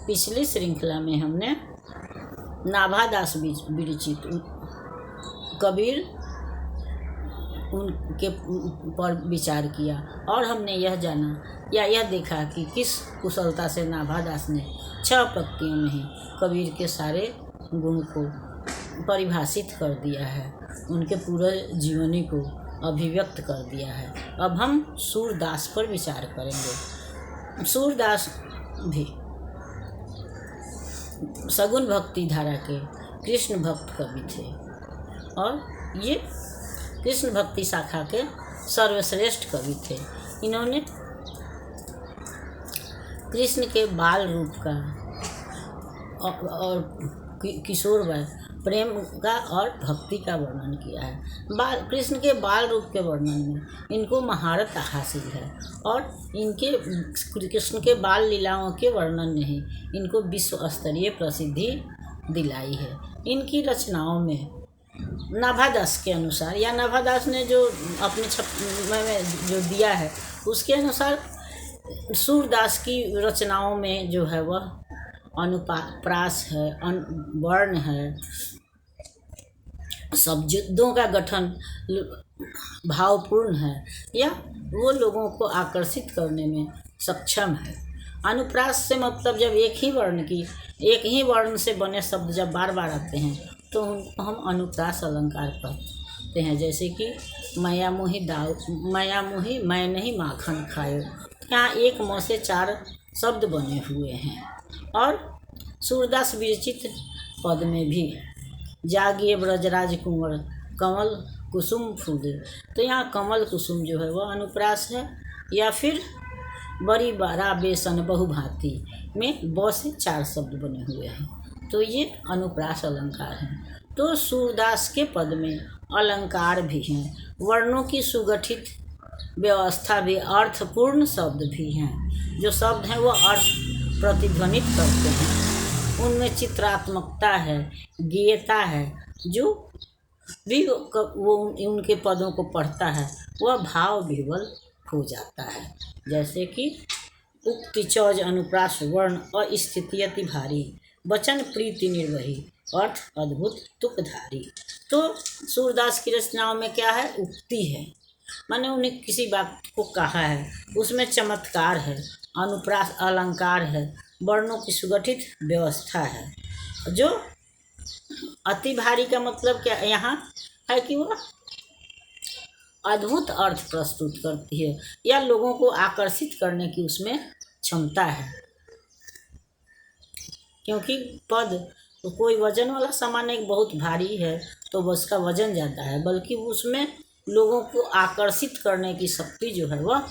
पिछली श्रृंखला में हमने नाभादास विरचित कबीर उनके पर विचार किया और हमने यह जाना या यह देखा कि किस कुशलता से नाभादास ने 6 पंक्तियों में ही कबीर के सारे गुण को परिभाषित कर दिया है, उनके पूरे जीवनी को अभिव्यक्त कर दिया है। अब हम सूरदास पर विचार करेंगे। सूरदास भी सगुण भक्ति धारा के कृष्ण भक्त कवि थे और ये कृष्ण भक्ति शाखा के सर्वश्रेष्ठ कवि थे। इन्होंने कृष्ण के बाल रूप का और किशोर वय प्रेम का और भक्ति का वर्णन किया है। कृष्ण के बाल रूप के वर्णन में इनको महारत हासिल है और इनके कृष्ण के बाल लीलाओं के वर्णन ने ही इनको विश्व स्तरीय प्रसिद्धि दिलाई है। इनकी रचनाओं में नाभादास के अनुसार या नाभादास ने जो अपने में जो दिया है उसके अनुसार सूरदास की रचनाओं में जो है वह अनुप्रास है, वर्ण है, शब्दों का गठन भावपूर्ण है या वो लोगों को आकर्षित करने में सक्षम है। अनुप्रास से मतलब जब एक ही वर्ण से बने शब्द जब बार बार आते हैं तो उनको हम अनुप्रास अलंकार कहते हैं। जैसे कि माया मोही मैं नहीं माखन खायो, यहाँ एक मुँह से 4 शब्द बने हुए हैं। और सूरदास विरचित पद में भी जागिए ब्रजराज कुंवर कमल कुसुम फूले, तो यहाँ कमल कुसुम जो है वह अनुप्रास है या फिर बड़ी बारा बेसन बहुभांति में ब से 4 शब्द बने हुए हैं, तो ये अनुप्रास अलंकार हैं। तो सूरदास के पद में अलंकार भी हैं, वर्णों की सुगठित व्यवस्था भी, अर्थपूर्ण शब्द भी हैं। जो शब्द हैं वो अर्थ प्रतिध्वनित करते हैं, उनमें चित्रात्मकता है, गेयता है। जो भी वो उनके पदों को पढ़ता है वह भाव विह्वल हो जाता है। जैसे कि उक्ति चौज अनुप्रास वर्ण अस्थिति अति भारी, वचन प्रीति निर्वही, अर्थ अद्भुत तुकधारी। तो सूरदास की रचनाओं में क्या है? उक्ति है, माने उन्हें किसी बात को कहा है, उसमें चमत्कार है, अनुप्रास अलंकार है, वर्णों की सुगठित व्यवस्था है। जो अति भारी का मतलब क्या यहाँ है कि वह अद्भुत अर्थ प्रस्तुत करती है या लोगों को आकर्षित करने की उसमें क्षमता है। क्योंकि पद तो कोई वजन वाला सामान एक बहुत भारी है तो उसका वजन ज़्यादा है, बल्कि उसमें लोगों को आकर्षित करने की शक्ति जो है वह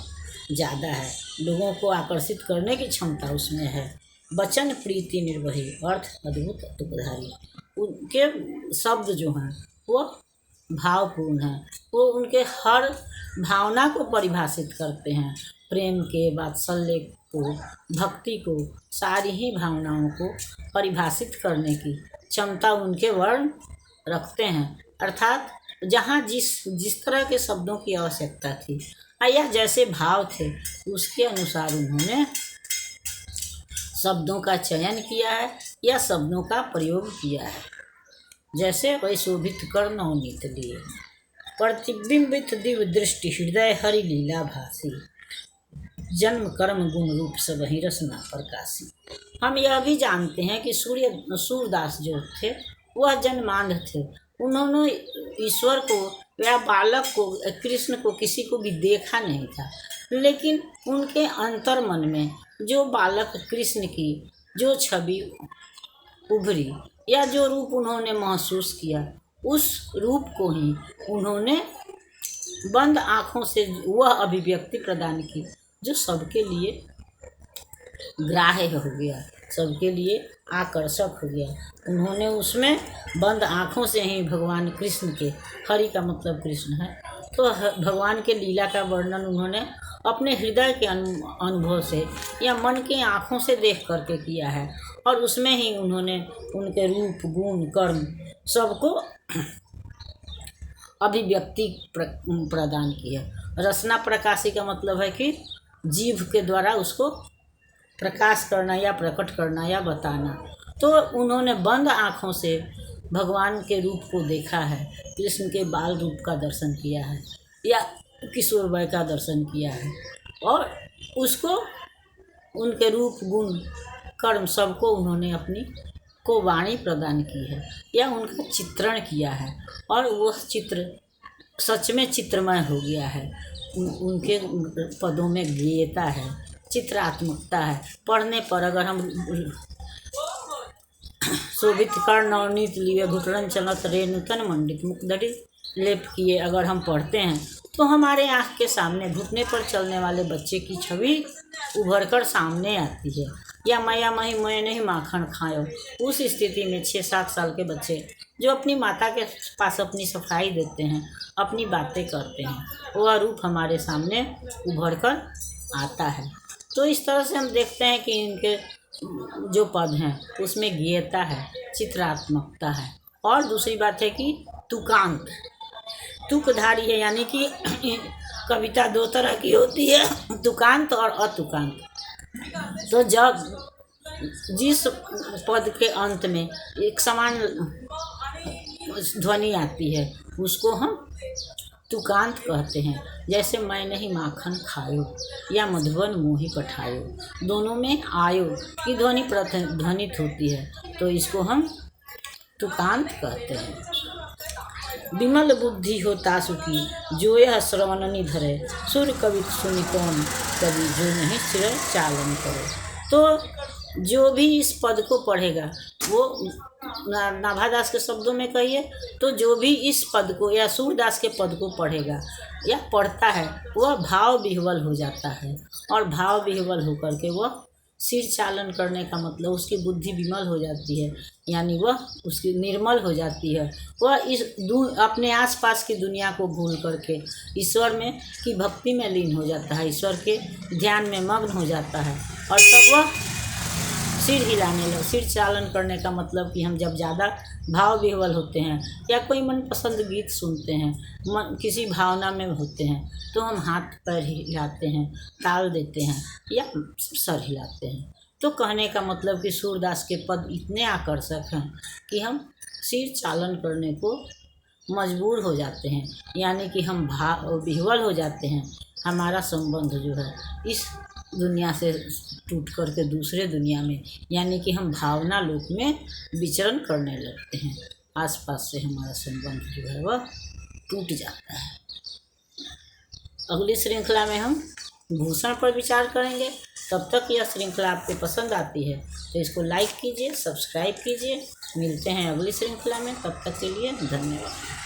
ज़्यादा है, लोगों को आकर्षित करने की क्षमता उसमें है। वचन प्रीति निर्वही, अर्थ अद्भुत तुकधारी। उनके शब्द जो हैं वो भावपूर्ण हैं, वो उनके हर भावना को परिभाषित करते हैं। प्रेम के, वात्सल्य को, भक्ति को, सारी ही भावनाओं को परिभाषित करने की क्षमता उनके वर्ण रखते हैं। अर्थात जहाँ जिस तरह के शब्दों की आवश्यकता थी या जैसे भाव थे उसके अनुसार उन्होंने शब्दों का चयन किया है या शब्दों का प्रयोग किया है। जैसे वैशोभित कर नवनीत लिए, प्रतिबिंबित दिव्य दृष्टि हृदय हरि लीला भासी, जन्म कर्म गुण रूप सब ही रसना प्रकाशी। हम यह भी जानते हैं कि सूरदास जो थे वह जन्मांध थे। उन्होंने ईश्वर को या बालक को, कृष्ण को, किसी को भी देखा नहीं था, लेकिन उनके अंतर मन में जो बालक कृष्ण की जो छवि उभरी या जो रूप उन्होंने महसूस किया, उस रूप को ही उन्होंने बंद आँखों से वह अभिव्यक्ति प्रदान की जो सबके लिए ग्राह्य हो गया, सबके लिए आकर्षक हो गया। उन्होंने उसमें बंद आँखों से ही भगवान कृष्ण के, हरि का मतलब कृष्ण है, तो भगवान के लीला का वर्णन उन्होंने अपने हृदय के अनुभव से या मन की आँखों से देख करके किया है और उसमें ही उन्होंने उनके रूप, गुण, कर्म सबको अभिव्यक्ति प्रदान की है। रसना प्रकाशी का मतलब है कि जीभ के द्वारा उसको प्रकाश करना या प्रकट करना या बताना। तो उन्होंने बंद आँखों से भगवान के रूप को देखा है, कृष्ण के बाल रूप का दर्शन किया है या किशोर वय का दर्शन किया है, और उसको उनके रूप गुण कर्म सबको उन्होंने अपनी को वाणी प्रदान की है या उनका चित्रण किया है, और वह चित्र सच में चित्रमय हो गया है। उनके पदों में गेयता है, चित्रात्मकता है। पढ़ने पर अगर हम शोभित कर नवनीत लिए घुटरन चलत रे नूतन मंडित मुक्तड़ी लेप किए अगर हम पढ़ते हैं तो हमारे आँख के सामने घुटने पर चलने वाले बच्चे की छवि उभर कर सामने आती है। या मैया मही मैं नहीं माखन खायो, उस स्थिति में 6-7 साल के बच्चे जो अपनी माता के पास अपनी सफाई देते हैं, अपनी बातें करते हैं, वह रूप हमारे सामने उभर कर आता है। तो इस तरह से हम देखते हैं कि इनके जो पद हैं उसमें गेयता है, चित्रात्मकता है। और दूसरी बात है कि तुकांत, तुकधारी है, यानी कि कविता 2 तरह की होती है, तुकांत और अतुकांत। तो जब जिस पद के अंत में एक समान ध्वनि आती है उसको हम तुकांत कहते हैं। जैसे मैं नहीं माखन खायो या मधुबन मोहि पठायो, दोनों में आयो की ध्वनि ध्वनित होती है, तो इसको हम तुकांत कहते हैं। विमल बुद्धि हो तासुकी जो यह श्रवण निधरे, सुर कवि सुनि कौन कवि जो नहीं सिर चालन करे। तो जो भी इस पद को पढ़ेगा वो नाभादास के शब्दों में कहिए तो जो भी इस पद को या सूरदास के पद को पढ़ेगा या पढ़ता है वह भाव विह्वल हो जाता है, और भाव विह्वल होकर के वह सिर चालन करने का मतलब उसकी बुद्धि विमल हो जाती है, यानी वह उसकी निर्मल हो जाती है। वह इस अपने आसपास की दुनिया को भूल करके ईश्वर में की भक्ति में लीन हो जाता है, ईश्वर के ध्यान में मग्न हो जाता है, और तब वह सिर हिलाने लगे। सिर चालन करने का मतलब कि हम जब ज़्यादा भाव विह्वल होते हैं या कोई मनपसंद गीत सुनते हैं, किसी भावना में होते हैं, तो हम हाथ पैर हिलाते हैं, ताल देते हैं या सर हिलाते हैं। तो कहने का मतलब कि सूरदास के पद इतने आकर्षक हैं कि हम सिर चालन करने को मजबूर हो जाते हैं, यानी कि हम भाव विह्वल हो जाते हैं। हमारा संबंध जो है इस दुनिया से टूट करके दूसरे दुनिया में, यानी कि हम भावना लोक में विचरण करने लगते हैं। आसपास से हमारा संबंध जो है वह टूट जाता है। अगली श्रृंखला में हम भूषण पर विचार करेंगे। तब तक यह श्रृंखला आपको पसंद आती है तो इसको लाइक कीजिए, सब्सक्राइब कीजिए। मिलते हैं अगली श्रृंखला में, तब तक के लिए धन्यवाद।